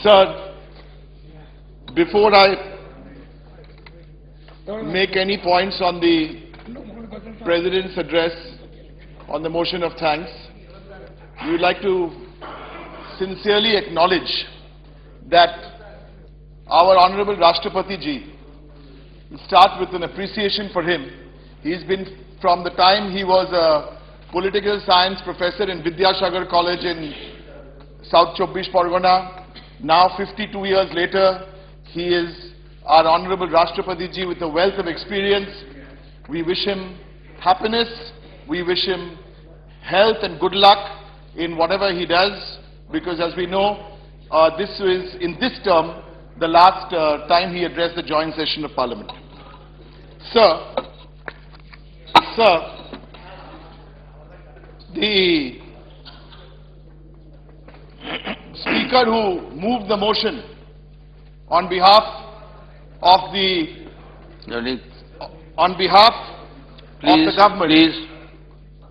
Sir, before I make any points on the President's address on the motion of thanks, we would like to sincerely acknowledge that our Honorable Rashtrapati Ji, we'll start with an appreciation for him. He's been, from the time he was a political science professor in Vidyasagar College in South Chobbish Pargana, now 52 years later, he is our Honorable Rashtrapati Ji with a wealth of experience. We wish him happiness, we wish him health and good luck in whatever he does, because as we know, this is, in this term, the last time he addressed the joint session of Parliament. Sir, the Speaker who moved the motion on behalf of the government,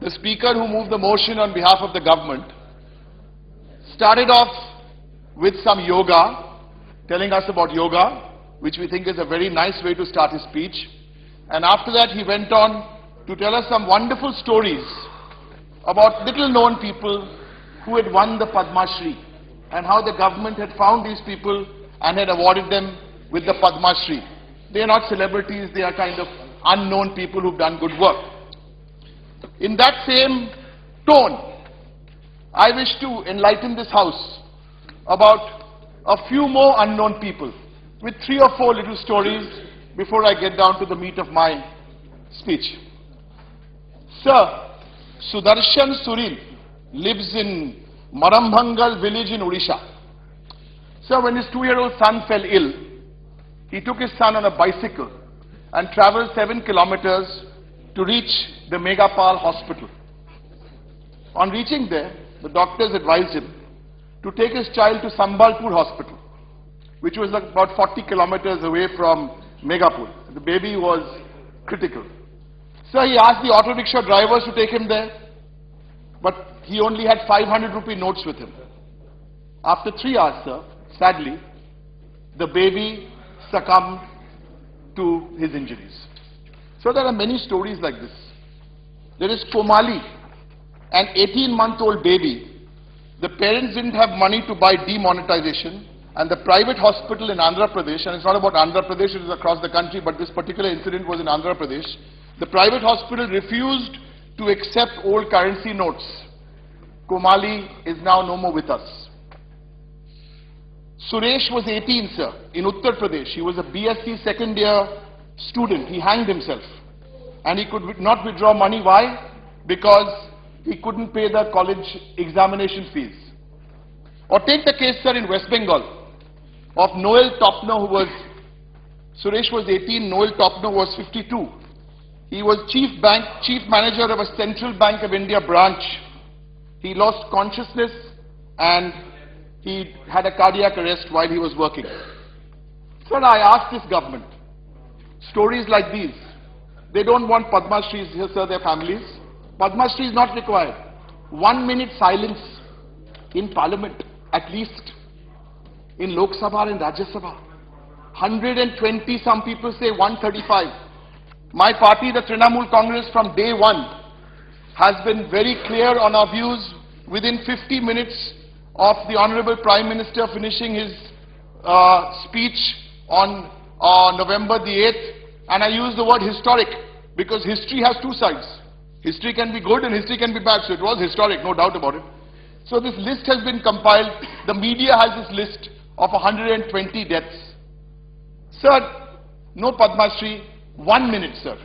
the Speaker who moved the motion on behalf of the government started off with some yoga, telling us about yoga, which we think is a very nice way to start his speech. And after that he went on to tell us some wonderful stories about little known people who had won the Padma Shri and how the government had found these people and had awarded them with the Padma Shri. They are not celebrities, they are kind of unknown people who've done good work. In that same tone, I wish to enlighten this House about a few more unknown people with 3 or 4 little stories before I get down to the meat of my speech. Sir, Sudarshan Surin lives in Marambhangal village in Odisha. Sir, when his 2-year-old son fell ill, he took his son on a bicycle and travelled 7 kilometers to reach the Megapal hospital. On reaching there, the doctors advised him to take his child to Sambalpur hospital, which was about 40 kilometers away from Megapur. The baby was critical. So he asked the auto rickshaw drivers to take him there, but he only had 500 rupee notes with him. After 3 hours, sir, sadly, the baby succumbed to his injuries. So there are many stories like this. There is Komali, an 18-month-old baby. The parents didn't have money to buy demonetization, and the private hospital in Andhra Pradesh, and it's not about Andhra Pradesh, it is across the country, but this particular incident was in Andhra Pradesh. The private hospital refused to accept old currency notes. Komali is now no more with us. Suresh was 18, sir, in Uttar Pradesh. He was a BSc second year student. He hanged himself. And he could not withdraw money. Why? Because he couldn't pay the college examination fees. Or take the case, sir, in West Bengal of Noel Topner, who was, Suresh was 18, Noel Topner was 52. He was chief manager of a Central Bank of India branch. He lost consciousness and he had a cardiac arrest while he was working. Sir, I asked this government, stories like these, they don't want Padma Shris here, sir, their families. Padma Shri is not required. 1 minute silence in Parliament, at least. In Lok Sabha and Rajya Sabha. 120, some people say 135. My party, the Trinamool Congress, from day one, has been very clear on our views. Within 50 minutes of the Honorable Prime Minister finishing his speech on November the 8th, and I use the word historic because history has 2 sides. History can be good and history can be bad, so it was historic, no doubt about it. So this list has been compiled. The media has this list of 120 deaths. Sir, no Padma Shri, 1 minute, sir.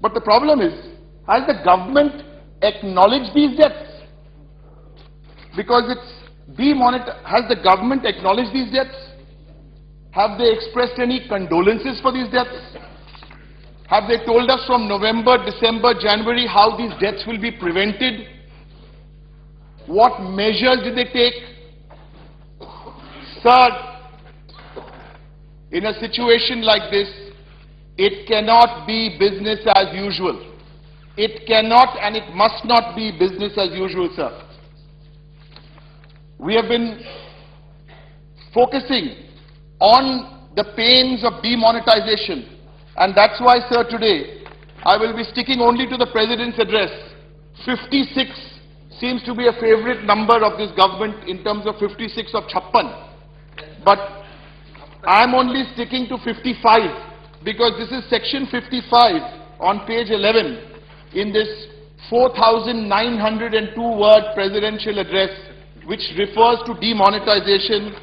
But the problem is, has the government acknowledged these deaths? Because it's demonetized. Has the government acknowledged these deaths? Have they expressed any condolences for these deaths? Have they told us from November, December, January how these deaths will be prevented? What measures did they take? Sir, in a situation like this, it cannot be business as usual. It cannot and it must not be business as usual, sir. we have been focusing on the pains of demonetization, and that's why, sir, today I will be sticking only to the President's address. 56 seems to be a favorite number of this government in terms of 56 of Chappan, but I am only sticking to 55 because this is section 55 on page 11 in this 4,902-word presidential address, which refers to demonetization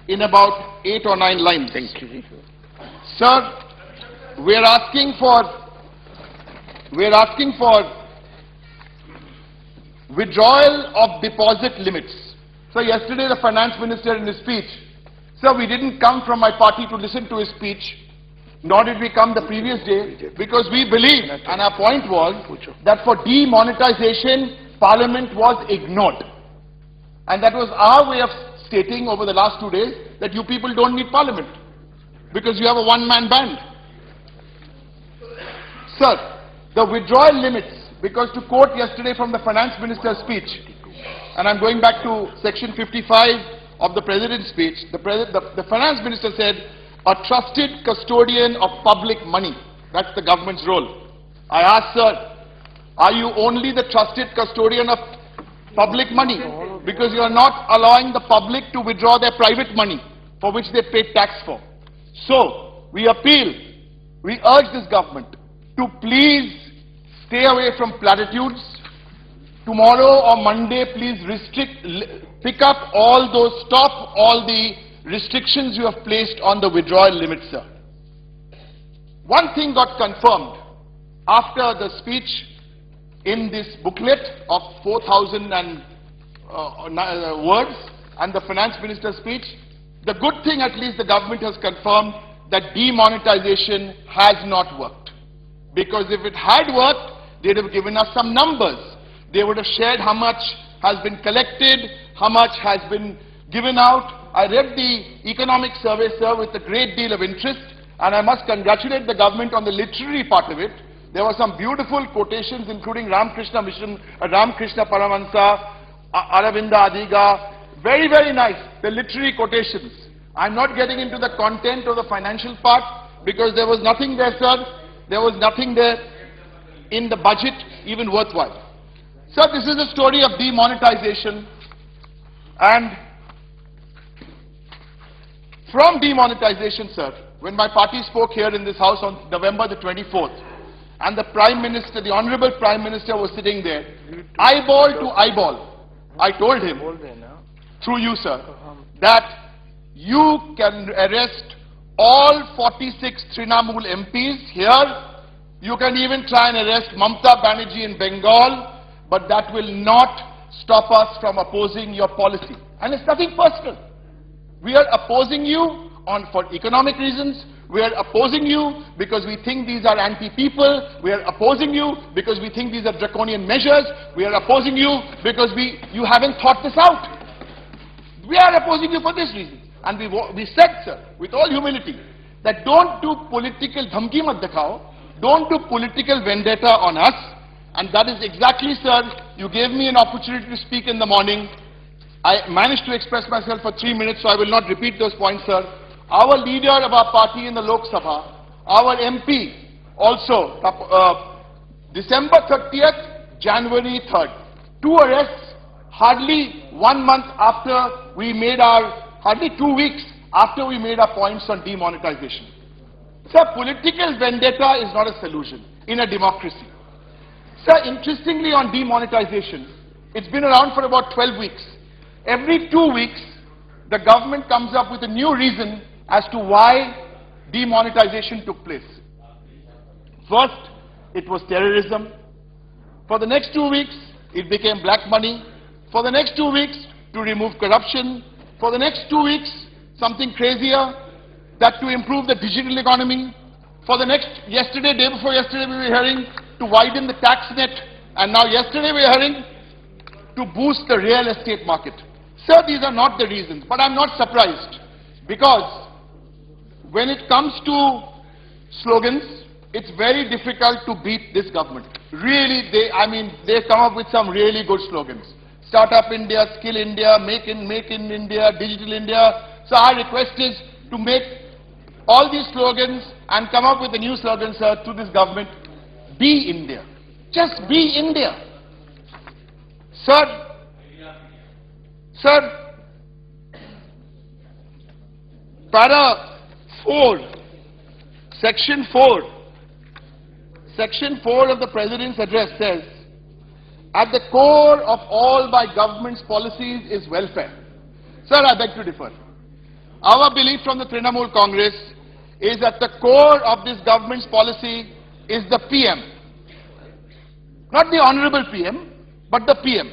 in about 8 or 9 lines. Thank you. Sir, we are asking for withdrawal of deposit limits. So yesterday the finance minister in his speech, sir, we didn't come from my party to listen to his speech, nor did we come the previous day, because we believe, and our point was, that for demonetization, Parliament was ignored. And that was our way of stating over the last 2 days that you people don't need Parliament, because you have a one-man band. Sir, the withdrawal limits, because to quote yesterday from the finance minister's speech, and I'm going back to section 55 of the President's speech, the finance minister said, a trusted custodian of public money. That's the government's role. I ask, sir, are you only the trusted custodian of public money? Because you are not allowing the public to withdraw their private money for which they pay tax for. So, we appeal, we urge this government to please stay away from platitudes. Tomorrow or Monday, please pick up all those, stop all the restrictions you have placed on the withdrawal limit, sir. One thing got confirmed after the speech in this booklet of 4,000 words and the finance minister's speech. The good thing, at least the government has confirmed that demonetization has not worked. Because if it had worked, they'd have given us some numbers. They would have shared how much has been collected, how much has been given out. I read the economic survey, sir, with a great deal of interest, and I must congratulate the government on the literary part of it. There were some beautiful quotations, including Ramakrishna Mission, Ramakrishna Paramahansa, Aravinda Adiga. Very, very nice, the literary quotations. I'm not getting into the content or the financial part, because there was nothing there, sir. There was nothing there in the budget even worthwhile. Sir, this is a story of demonetization, and from demonetization, sir, when my party spoke here in this house on November the 24th, and the Prime Minister, the Honorable Prime Minister was sitting there, eyeball to eyeball, I told him, through you, sir, that you can arrest all 46 Trinamool MPs here. You can even try and arrest Mamata Banerjee in Bengal, but that will not stop us from opposing your policy. And it's nothing personal. We are opposing you for economic reasons. We are opposing you because we think these are anti-people. We are opposing you because we think these are draconian measures. We are opposing you because you haven't thought this out. We are opposing you for this reason. And we said, sir, with all humility, that don't do political dhamki mat dikhao, don't do political vendetta on us. And that is exactly, sir, you gave me an opportunity to speak in the morning. I managed to express myself for 3 minutes, so I will not repeat those points, sir. Our leader of our party in the Lok Sabha, our MP, also, December 30th, January 3rd. 2 arrests, hardly 1 month after we made hardly 2 weeks after we made our points on demonetization. Sir, political vendetta is not a solution in a democracy. Sir, interestingly on demonetization, it's been around for about 12 weeks. Every 2 weeks, the government comes up with a new reason as to why demonetization took place. First, it was terrorism. For the next 2 weeks, it became black money. For the next 2 weeks, to remove corruption. For the next 2 weeks, something crazier, that to improve the digital economy. For the next, day before yesterday, we were hearing to widen the tax net. And now yesterday we are hearing to boost the real estate market. Sir, these are not the reasons, but I'm not surprised, because when it comes to slogans, it's very difficult to beat this government. Really, they come up with some really good slogans. Startup India, Skill India, Make in India, Digital India. So our request is to make all these slogans and come up with a new slogan, sir, to this government. Be India. Just be India. Sir, Para 4, Section 4 of the President's address says, at the core of all my government's policies is welfare. Sir, I beg to differ. Our belief from the Trinamool Congress is that the core of this government's policy is the PM. Not the Honorable PM, but the PM.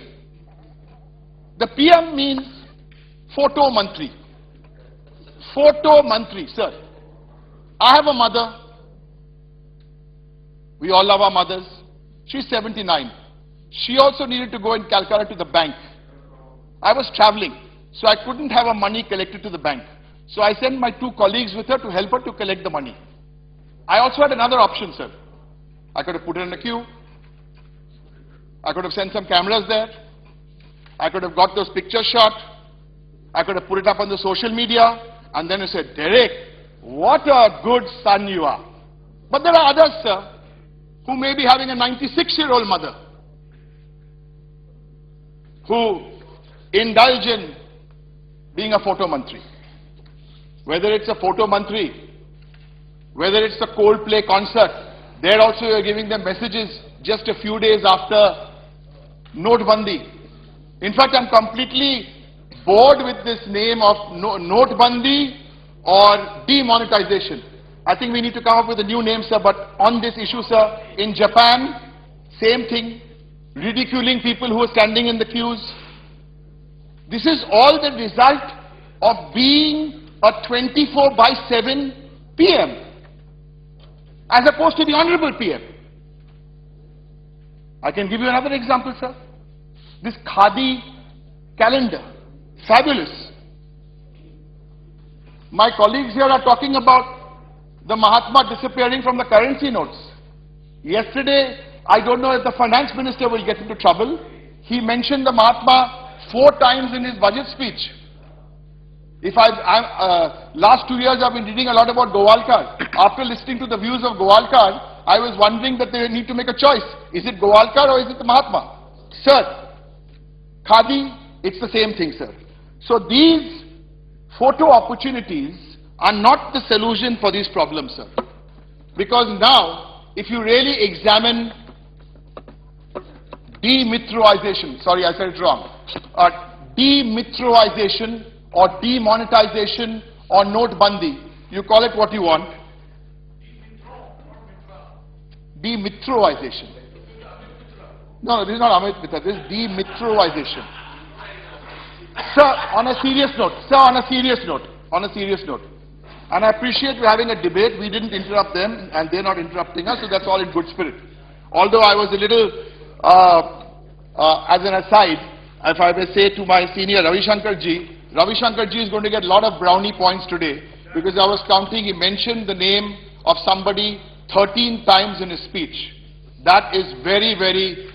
The PM means Photo Mantri. Photo Mantri, sir. I have a mother. We all love our mothers. She's 79. She also needed to go in Calcutta to the bank. I was traveling, so I couldn't have her money collected to the bank. So I sent my 2 colleagues with her to help her to collect the money. I also had another option, sir. I could have put her in a queue. I could have sent some cameras there. I could have got those pictures shot. I could have put it up on the social media. And then you said, Derek, what a good son you are. But there are others, sir, who may be having a 96-year-old mother who indulge in being a photo mantri. Whether it's a photo mantri, whether it's a Coldplay concert, there also you are giving them messages just a few days after Notebandi. In fact, I'm completely bored with this name of Notebandi or demonetization. I think we need to come up with a new name, sir, but on this issue, sir, in Japan, same thing, ridiculing people who are standing in the queues. This is all the result of being a 24/7 PM, as opposed to the Honorable PM. I can give you another example, sir. This Khadi calendar, fabulous. My colleagues here are talking about the Mahatma disappearing from the currency notes. Yesterday, I don't know if the finance minister will get into trouble. He mentioned the Mahatma 4 times in his budget speech. Last 2 years I've been reading a lot about Gowalkar. After listening to the views of Gowalkar, I was wondering that they need to make a choice. Is it Gowalkar or is it the Mahatma? Sir, Khadi, it's the same thing, sir. So these photo opportunities are not the solution for these problems, sir. Because now, if you really examine demitroization, sorry, I said it wrong, demitroization or demonetization or Notebandi, you call it what you want. Demitroization. No, this is not Amit Mitra, this is demitroization. Sir, on a serious note, and I appreciate you having a debate. We didn't interrupt them and they're not interrupting us, so that's all in good spirit. Although I was a little, as an aside, if I may say to my senior Ravi Shankar ji is going to get a lot of brownie points today, because I was counting, he mentioned the name of somebody 13 times in his speech. That is very, very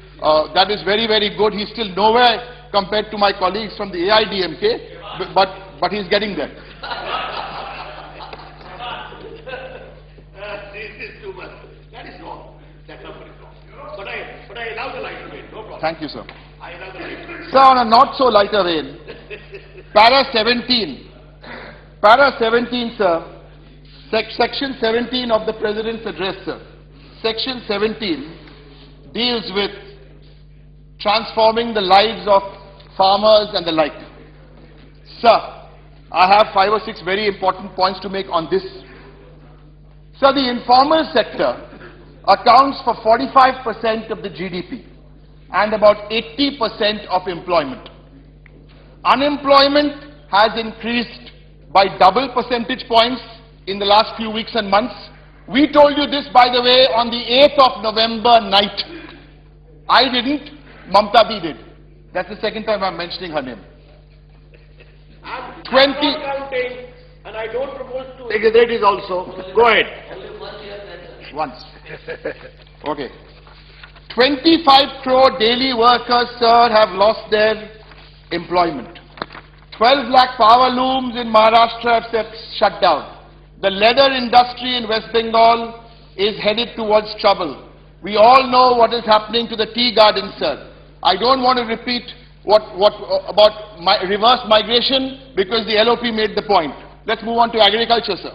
good. He's still nowhere compared to my colleagues from the AIDMK, but he's getting there. This is too much. That is wrong. That number is wrong. But I allow the lighter vein, no problem. Thank you, sir. I allow the lighter vein. Sir, on a not so lighter vein, Para 17, sir, Section 17 of the President's address, sir. Section 17 deals with transforming the lives of farmers and the like. Sir, I have 5 or 6 very important points to make on this. Sir, the informal sector accounts for 45% of the GDP and about 80% of employment. Unemployment has increased by double percentage points in the last few weeks and months. We told you this, by the way, on the 8th of November night. I didn't, Mamta B did. That's the second time I'm mentioning her name. I'm not counting, and I don't propose to exaggerate it also. Go ahead. Once. Okay. 25 crore daily workers, sir, have lost their employment. 12 lakh power looms in Maharashtra have shut down. The leather industry in West Bengal is headed towards trouble. We all know what is happening to the tea garden, sir. I don't want to repeat about reverse migration because the LOP made the point. Let's move on to agriculture, sir.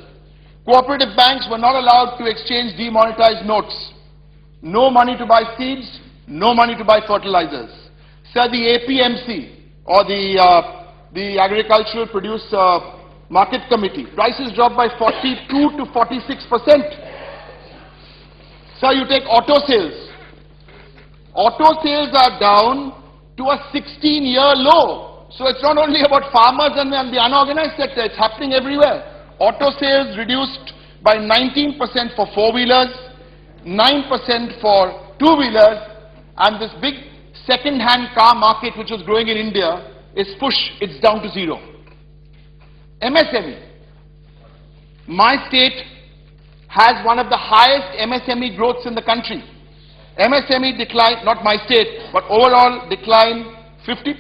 Cooperative banks were not allowed to exchange demonetized notes. No money to buy seeds, no money to buy fertilizers. Sir, the APMC, or the Agricultural Produce Market Committee, prices dropped by 42 to 46%. Sir, you take auto sales. Auto sales are down to a 16-year low. So it's not only about farmers and the unorganized sector, it's happening everywhere. Auto sales reduced by 19% for four-wheelers, 9% for two-wheelers, and this big second-hand car market which was growing in India is it's down to zero. MSME. My state has one of the highest MSME growths in the country. MSME decline, not my state, but overall decline 50%,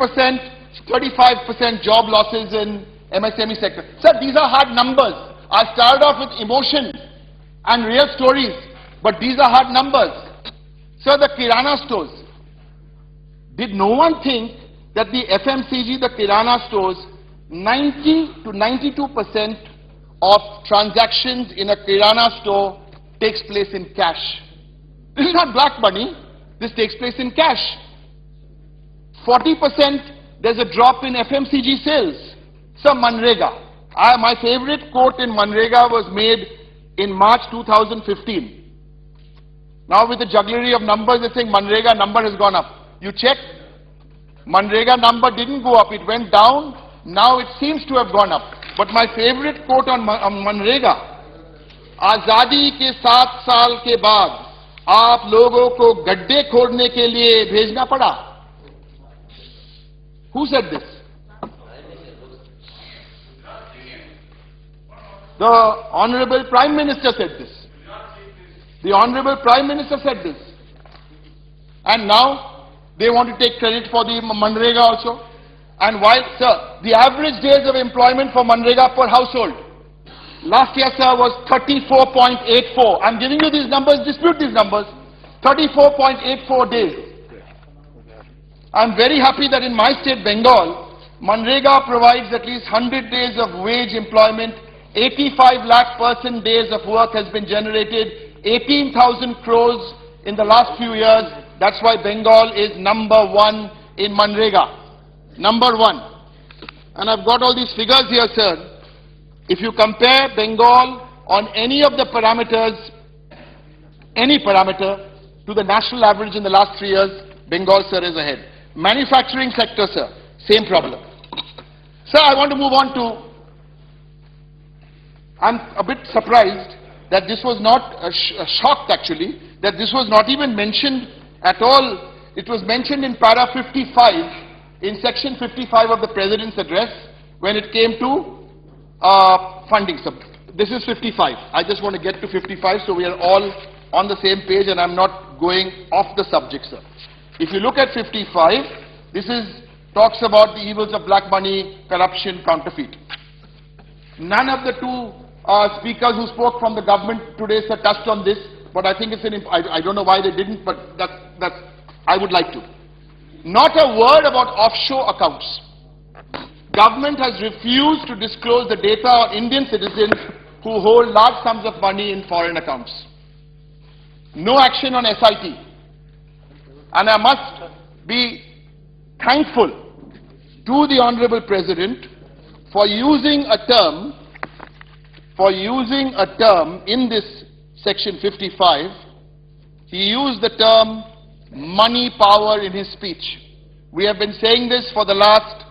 35% job losses in MSME sector. Sir, these are hard numbers. I started off with emotion and real stories, but these are hard numbers. Sir, the Kirana stores. Did no one think that the FMCG, the Kirana stores, 90 to 92% of transactions in a Kirana store takes place in cash? This is not black money. This takes place in cash. 40% there's a drop in FMCG sales. Sir, Manrega. My favorite quote in Manrega was made in March 2015. Now with the jugglery of numbers, they're saying Manrega number has gone up. You check, Manrega number didn't go up, it went down. Now it seems to have gone up. But my favorite quote on Manrega, Azadi ke 7 saal ke baad, aap logo ko gadde khodne ke liye bhejna pada. Who said this? The Honorable Prime Minister said this. The Honorable Prime Minister said this. And now they want to take credit for the Manrega also. And while, sir, the average days of employment for Manrega per household last year, sir, was 34.84. I'm giving you these numbers, dispute these numbers. 34.84 days. I'm very happy that in my state, Bengal, Manrega provides at least 100 days of wage employment, 85 lakh person days of work has been generated, 18,000 crores in the last few years. That's why Bengal is #1 in Manrega. #1. And I've got all these figures here, sir. If you compare Bengal on any of the parameters, any parameter, to the national average in the last 3 years, Bengal, sir, is ahead. Manufacturing sector, sir, same problem. Sir, I want to move on to, I'm a bit surprised that this was not, shocked actually, that this was not even mentioned at all. It was mentioned in para 55, in section 55 of the President's address, when it came to funding. So this is 55. I just want to get to 55 so we are all on the same page and I'm not going off the subject, sir. If you look at 55, this talks about the evils of black money, corruption, counterfeit. None of the two speakers who spoke from the government today, sir, touched on this, but I think it's I don't know why they didn't, but I would like to. Not a word about offshore accounts. Government has refused to disclose the data on Indian citizens who hold large sums of money in foreign accounts. No action on SIT. And I must be thankful to the Honorable President for using a term in this section 55. He used the term money power in his speech. We have been saying this for the last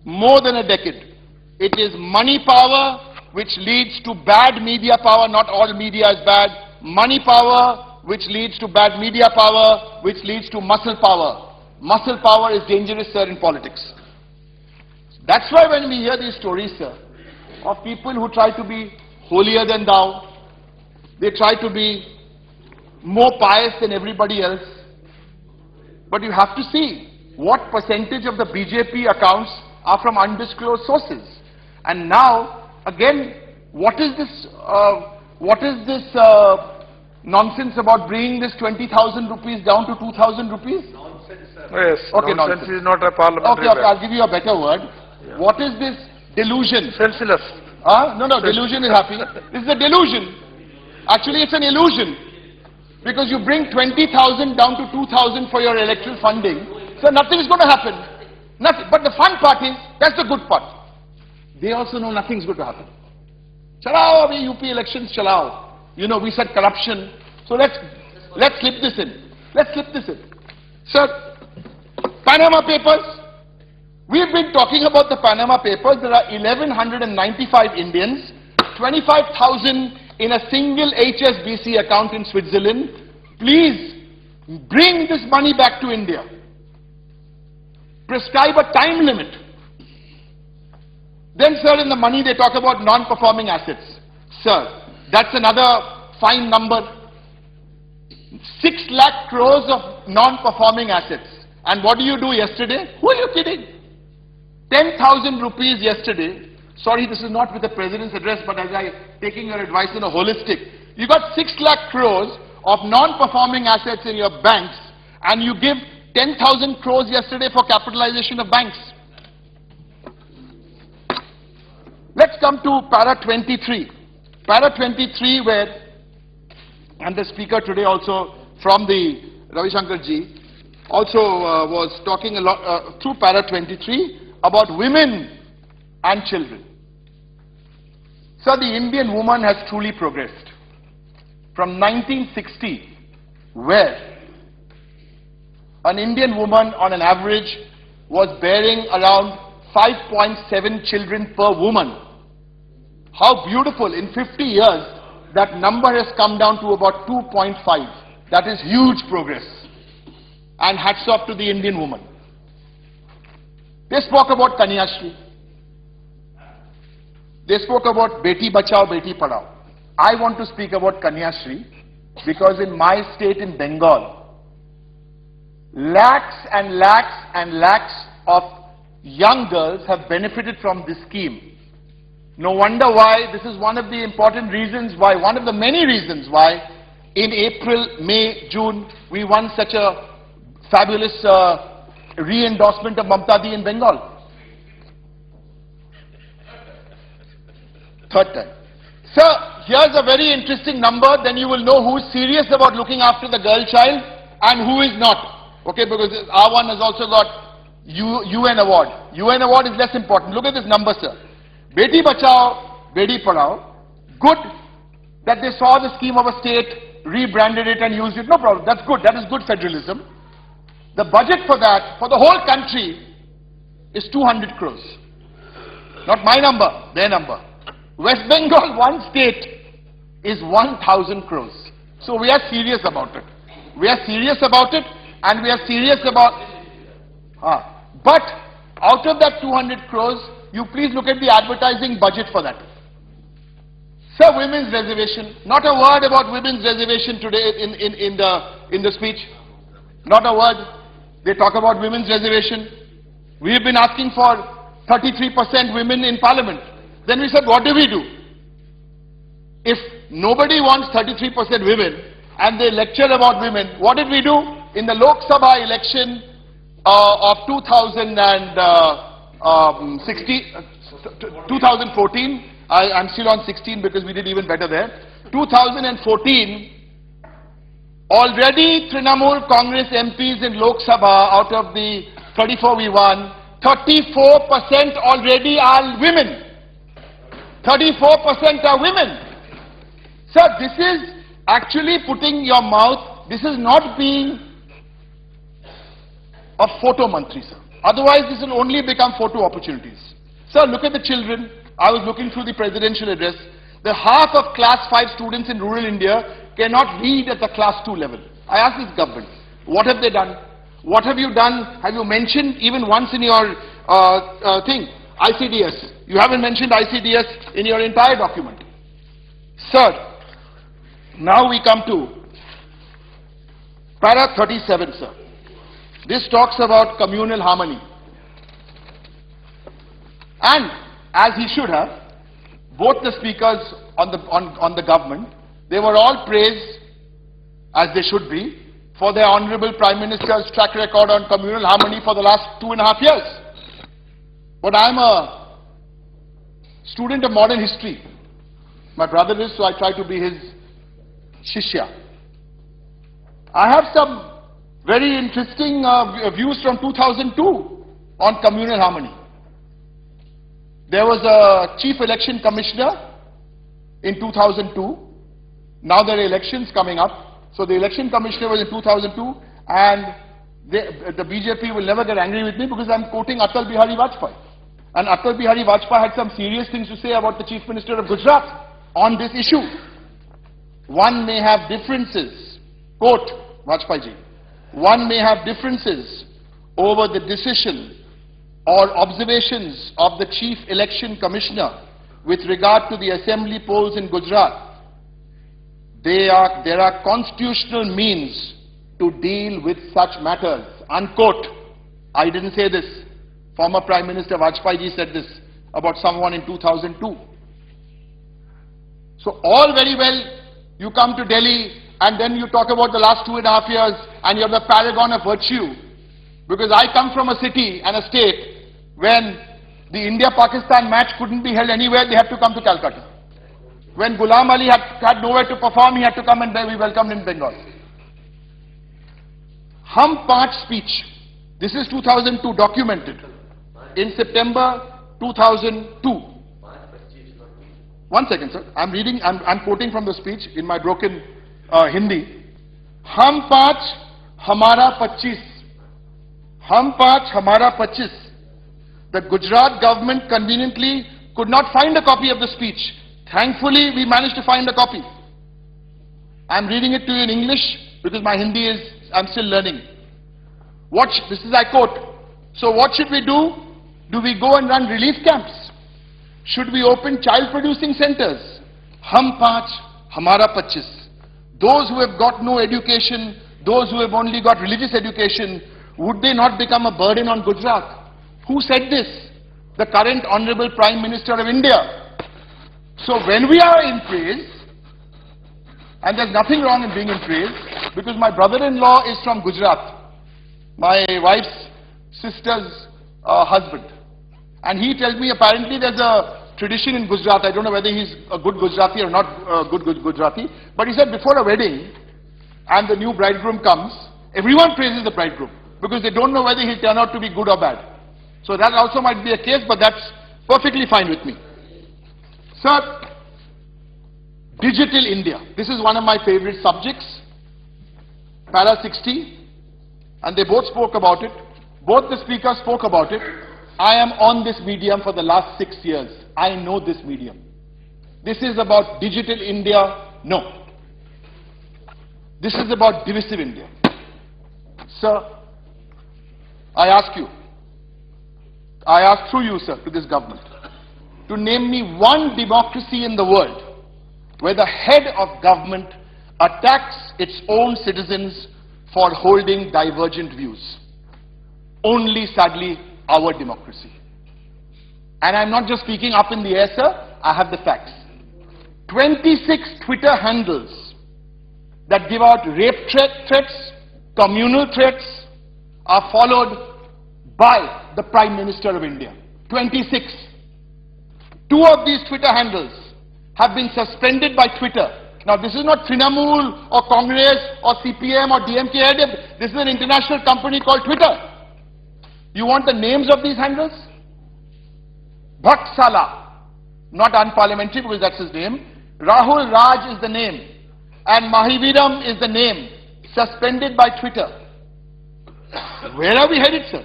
more than a decade. It is money power which leads to bad media power. Not all media is bad. Money power which leads to bad media power, which leads to muscle power. Muscle power is dangerous, sir, in politics. That's why when we hear these stories, sir, of people who try to be holier than thou, they try to be more pious than everybody else. But you have to see, what percentage of the BJP accounts are from undisclosed sources. And now, again, what is this nonsense about bringing this 20,000 rupees down to 2,000 rupees? Yes, Okay, nonsense is not a parliamentary Okay, word. I'll give you a better word. Yeah. What is this delusion? Senseless. No, delusion is happy. This is a delusion. Actually, it's an illusion. Because you bring 20,000 down to 2,000 for your electoral funding, so nothing is going to happen. Nothing. But the fun part is, that's the good part. They also know nothing's going to happen. Chalao, abhi UP elections, chalao. You know, we said corruption. So let's slip this in. Let's slip this in. Sir, Panama Papers. We've been talking about the Panama Papers. There are 1,195 Indians, 25,000 in a single HSBC account in Switzerland. Please bring this money back to India. Prescribe a time limit. Then, sir, in the money they talk about non-performing assets. Sir, that's another fine number. 6 lakh crores of non-performing assets. And what do you do yesterday? Who are you kidding? 10,000 rupees yesterday. Sorry, this is not with the President's address, but as I taking your advice in a holistic. You got 6 lakh crores of non-performing assets in your banks, and you give 10,000 crores yesterday for capitalization of banks. Let's come to para 23. Para 23 where, and the speaker today also from the Ravi Shankar ji also was talking a lot through para 23 about women and children. So the Indian woman has truly progressed. From 1960, where an Indian woman on an average was bearing around 5.7 children per woman. How beautiful, in 50 years, that number has come down to about 2.5. That is huge progress. And hats off to the Indian woman. They spoke about Kanyashri. They spoke about Beti Bachao, Beti Padhao. I want to speak about Kanyashri because in my state in Bengal, lakhs and lakhs and lakhs of young girls have benefited from this scheme. No wonder why this is one of the important reasons why, one of the many reasons why in April, May, June, we won such a fabulous re-endorsement of Mamta Di in Bengal. Third time. Sir, here's a very interesting number, then you will know who is serious about looking after the girl child and who is not. Okay, because our one has also got UN award. UN award is less important. Look at this number, sir. Beti Bachao, Beti Padhao. Good that they saw the scheme of a state, rebranded it and used it. No problem. That's good. That is good federalism. The budget for that, for the whole country, is 200 crores. Not my number, their number. West Bengal, one state, is 1,000 crores. So we are serious about it. We are serious about it, and we are serious about... But out of that 200 crores, you please look at the advertising budget for that. Sir, women's reservation. Not a word about women's reservation today in the speech. Not a word. They talk about women's reservation. We have been asking for 33% women in parliament. Then we said, what do we do? If nobody wants 33% women and they lecture about women, what did we do? In the Lok Sabha election of 2014, I'm still on 16 because we did even better there. 2014, already Trinamool Congress MPs in Lok Sabha, out of the 34 we won, 34% already are women. 34% are women. Sir, this is actually putting your mouth, this is not being a photo mantri, sir. Otherwise, this will only become photo opportunities. Sir, look at the children. I was looking through the presidential address. The half of class 5 students in rural India cannot read at the class 2 level. I asked this government, what have they done? What have you done? Have you mentioned even once in your thing? ICDS. You haven't mentioned ICDS in your entire document. Sir, now we come to para 37, sir. This talks about communal harmony. And, as he should have, both the speakers on the government, they were all praised, as they should be, for their Honorable Prime Minister's track record on communal harmony for the last 2.5 years. But I am a student of modern history. My brother is, so I try to be his shishya. I have some very interesting views from 2002 on communal harmony. There was a chief election commissioner in 2002. Now there are elections coming up. So the election commissioner was in 2002, and the BJP will never get angry with me because I'm quoting Atal Bihari Vajpayee. And Atal Bihari Vajpayee had some serious things to say about the Chief Minister of Gujarat on this issue. One may have differences, quote Vajpayee ji, one may have differences over the decision or observations of the Chief Election Commissioner with regard to the assembly polls in Gujarat. There are constitutional means to deal with such matters, unquote. I didn't say this. Former Prime Minister Vajpayee ji said this about someone in 2002. So all very well, you come to Delhi and then you talk about the last 2.5 years and you're the paragon of virtue. Because I come from a city and a state when the India-Pakistan match couldn't be held anywhere, they had to come to Calcutta. When Ghulam Ali had nowhere to perform, he had to come and we welcomed him in Bengal. Hum Panch speech. This is 2002, documented. In September 2002. 1 second, sir. I'm quoting from the speech in my broken Hindi. Hum Panch, Hamara 25. Hum Panch, Hamara 25. The Gujarat government conveniently could not find a copy of the speech. Thankfully, we managed to find a copy. I'm reading it to you in English because my Hindi is, I'm still learning. This is I quote. So what should we do? Do we go and run relief camps? Should we open child producing centers? Hum Panch, Hamara 25. Those who have got no education, those who have only got religious education, would they not become a burden on Gujarat? Who said this? The current Honorable Prime Minister of India. So when we are in praise, and there's nothing wrong in being in praise, because my brother-in-law is from Gujarat, my wife's sister's husband. And he tells me apparently there's a tradition in Gujarat, I don't know whether he's a good Gujarati or not a good Gujarati, but he said before a wedding, and the new bridegroom comes, everyone praises the bridegroom, because they don't know whether he'll turn out to be good or bad. So that also might be a case, but that's perfectly fine with me. Sir, Digital India. This is one of my favorite subjects. Para 60. And they both spoke about it. Both the speakers spoke about it. I am on this medium for the last 6 years. I know this medium. This is about Digital India. No. This is about divisive India. Sir, I ask through you, sir, to this government, to name me one democracy in the world where the head of government attacks its own citizens for holding divergent views. Only, sadly, our democracy. And I'm not just speaking up in the air, sir. I have the facts. 26 Twitter handles that give out rape threats, communal threats, are followed by the Prime Minister of India. 26. 2 of these Twitter handles have been suspended by Twitter. Now this is not Trinamool or Congress or CPM or DMK. This is an international company called Twitter. You want the names of these handles? Bhaksala, not unparliamentary because that's his name. Rahul Raj is the name. And Mahiviram is the name. Suspended by Twitter. Where are we headed, sir?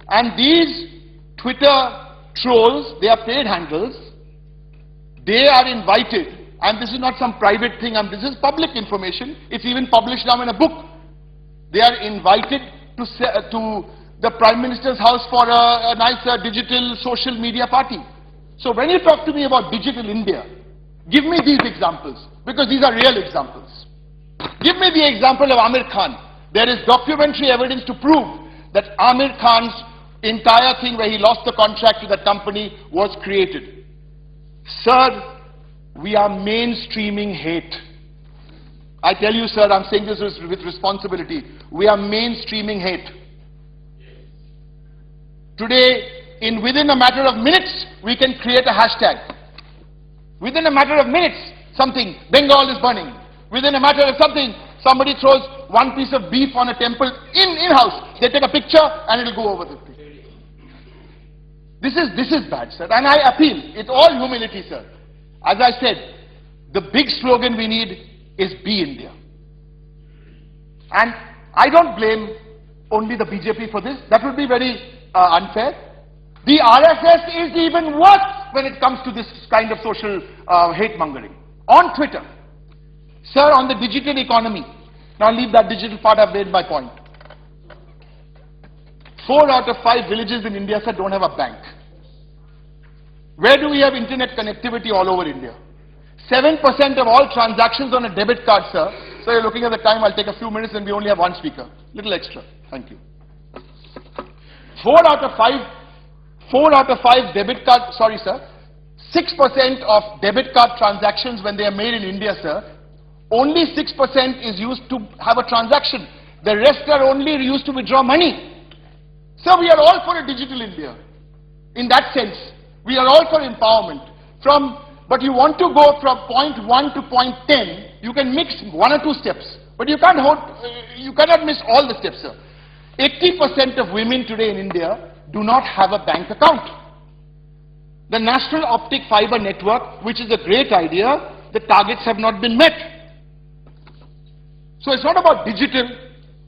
And these Twitter trolls, they are paid handles. They are invited, and this is not some private thing, and this is public information. It's even published now in a book. They are invited to the Prime Minister's house for a nice digital social media party. So when you talk to me about Digital India, give me these examples, because these are real examples. Give me the example of Amir Khan. There is documentary evidence to prove that Amir Khan's entire thing where he lost the contract to that company was created. Sir, we are mainstreaming hate. I tell you, sir, I'm saying this with responsibility. We are mainstreaming hate. Today, within a matter of minutes, we can create a hashtag. Within a matter of minutes, something, Bengal is burning. Within a matter of something, somebody throws one piece of beef on a temple in-house. They take a picture and it'll go over the thing. This is bad, sir. And I appeal, it's all humility, sir. As I said, the big slogan we need is Be India. And I don't blame only the BJP for this. That would be very unfair. The RSS is even worse when it comes to this kind of social hate mongering. On Twitter. Sir, on the digital economy. Now leave that digital part, I've made my point. 4 out of 5 villages in India, sir, don't have a bank. Where do we have internet connectivity all over India? 7% of all transactions on a debit card, sir. So you're looking at the time, I'll take a few minutes and we only have one speaker. Little extra. Thank you. 4 out of 5 debit card, sorry sir, 6% of debit card transactions when they are made in India, sir, only 6% is used to have a transaction. The rest are only used to withdraw money. So we are all for a digital India. In that sense, we are all for empowerment. But you want to go from point 1 to point 10, you can mix 1 or 2 steps. But you cannot miss all the steps, sir. 80% of women today in India do not have a bank account. The National Optic Fiber Network, which is a great idea, the targets have not been met. So it's not about digital.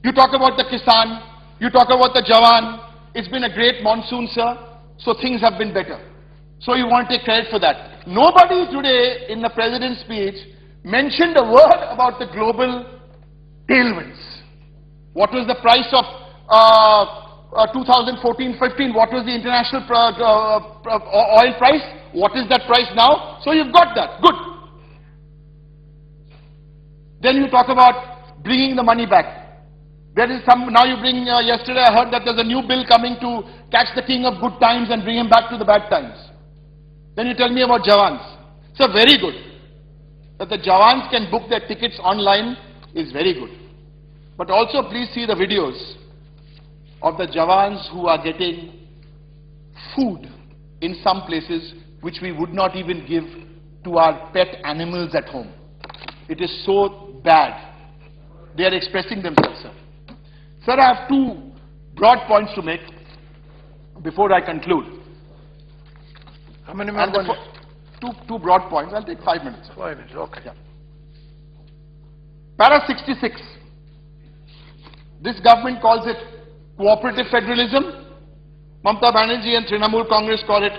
You talk about the Kisan, you talk about the Jawan. It's been a great monsoon, sir, so things have been better. So you want to take credit for that. Nobody today in the President's speech mentioned a word about the global tailwinds. What was the price of 2014-15? What was the international oil price? What is that price now? So you've got that. Good. Then you talk about bringing the money back. There is some, now you bring, yesterday I heard that there's a new bill coming to catch the king of good times and bring him back to the bad times. Then you tell me about Jawans. So very good. That the Jawans can book their tickets online is very good. But also please see the videos of the Jawans who are getting food in some places which we would not even give to our pet animals at home. It is so bad. They are expressing themselves, sir. Sir, I have 2 broad points to make before I conclude. How many more points? Two broad points. I'll take 5 minutes. 5 minutes, okay. Yeah. Para 66. This government calls it cooperative federalism. Mamata Banerjee and Trinamool Congress call it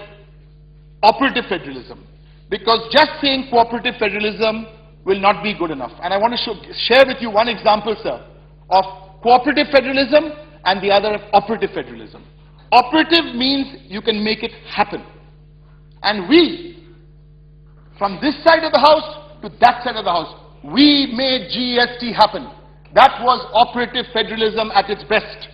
operative federalism. Because just saying cooperative federalism will not be good enough. And I want to share with you one example, sir, of cooperative federalism and the other operative federalism. Operative means you can make it happen. And we, from this side of the house to that side of the house, we made GST happen. That was operative federalism at its best.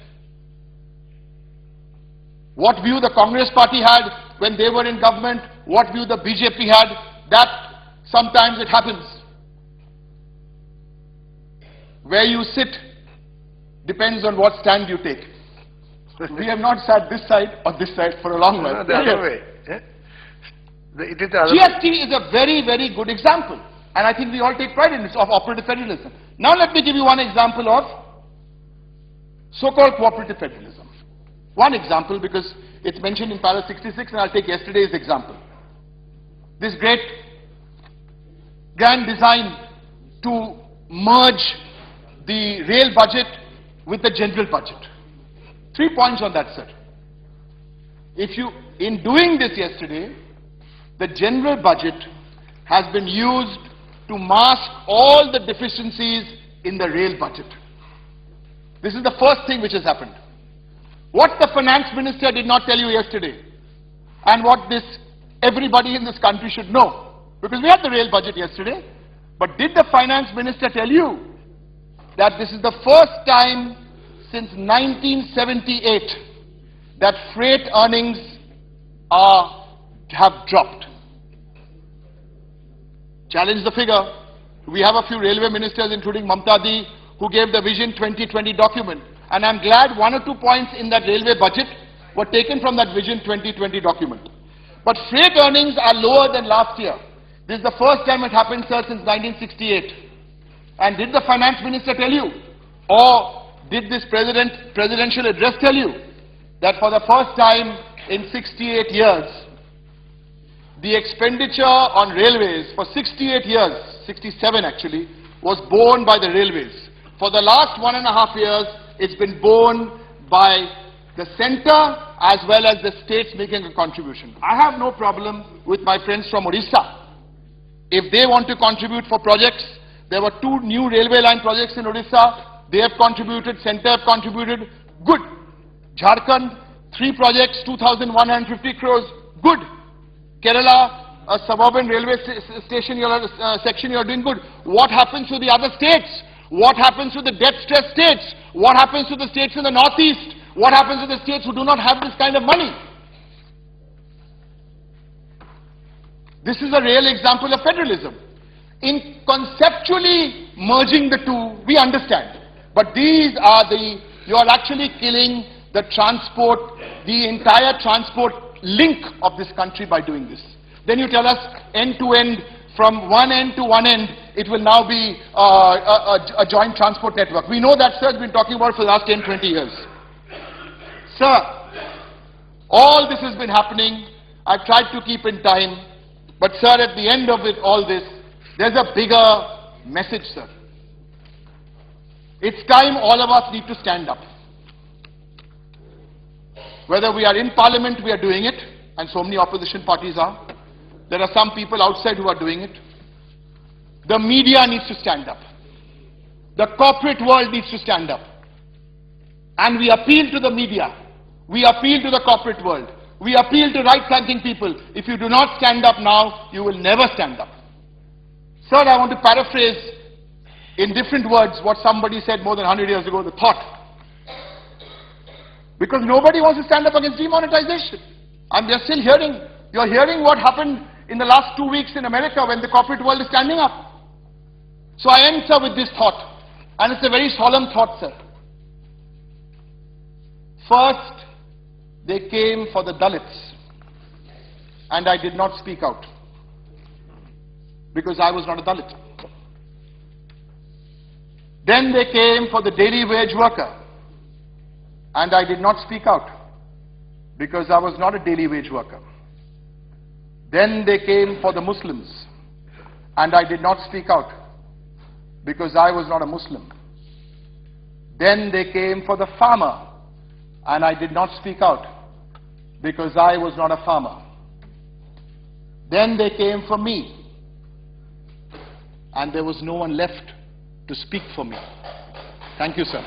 What view the Congress party had when they were in government, what view the BJP had, that sometimes it happens. Where you sit depends on what stand you take. We have not sat this side or this side for a long while. No, the other way. Yeah? It is the other way. GST is a very, very good example. And I think we all take pride in this, of operative federalism. Now let me give you one example of so-called cooperative federalism. One example, because it's mentioned in Para 66 and I'll take yesterday's example. This great grand design to merge the rail budget with the general budget. 3 points on that, sir. In doing this yesterday, the general budget has been used to mask all the deficiencies in the rail budget. This is the first thing which has happened. What the finance minister did not tell you yesterday, and what everybody in this country should know, because we had the rail budget yesterday, but did the finance minister tell you that this is the first time since 1978 that freight earnings have dropped. Challenge the figure. We have a few railway ministers, including Mamta Di, who gave the Vision 2020 document. And I'm glad one or two points in that railway budget were taken from that Vision 2020 document. But freight earnings are lower than last year. This is the first time it happened, sir, since 1968. And did the finance minister tell you, or did this presidential address tell you, that for the first time in 68 years, the expenditure on railways for 68 years, 67 actually, was borne by the railways. For the last 1.5 years, it's been borne by the centre as well as the states making a contribution. I have no problem with my friends from Odisha. If they want to contribute for projects, there were 2 new railway line projects in Odisha. They have contributed, centre have contributed. Good. Jharkhand, 3 projects, 2,150 crores. Good. Kerala, a suburban railway station section, you are doing good. What happens to the other states? What happens to the debt-stressed states? What happens to the states in the northeast? What happens to the states who do not have this kind of money? This is a real example of federalism. In conceptually merging the two, we understand. But these are you are actually killing the transport, the entire transport link of this country by doing this. Then you tell us end to end, from one end to one end, it will now be a joint transport network. We know that, sir, has been talking about for the last 10, 20 years. Sir, all this has been happening. I've tried to keep in time. But, sir, at the end of it, all this, there's a bigger message, sir. It's time all of us need to stand up. Whether we are in parliament, we are doing it, and so many opposition parties are. There are some people outside who are doing it. The media needs to stand up. The corporate world needs to stand up. And we appeal to the media. We appeal to the corporate world. We appeal to right-thinking people. If you do not stand up now, you will never stand up. Sir, I want to paraphrase in different words what somebody said more than 100 years ago, the thought. Because nobody wants to stand up against demonetization. And we are still hearing, you're hearing what happened in the last 2 weeks in America when the corporate world is standing up. So I end, sir, with this thought. And it's a very solemn thought, sir. First, they came for the Dalits. And I did not speak out. Because I was not a Dalit. Then they came for the daily wage worker. And I did not speak out. Because I was not a daily wage worker. Then they came for the Muslims. And I did not speak out. Because I was not a Muslim. Then they came for the farmer. And I did not speak out. Because I was not a farmer. Then they came for me. And there was no one left to speak for me. Thank you, sir.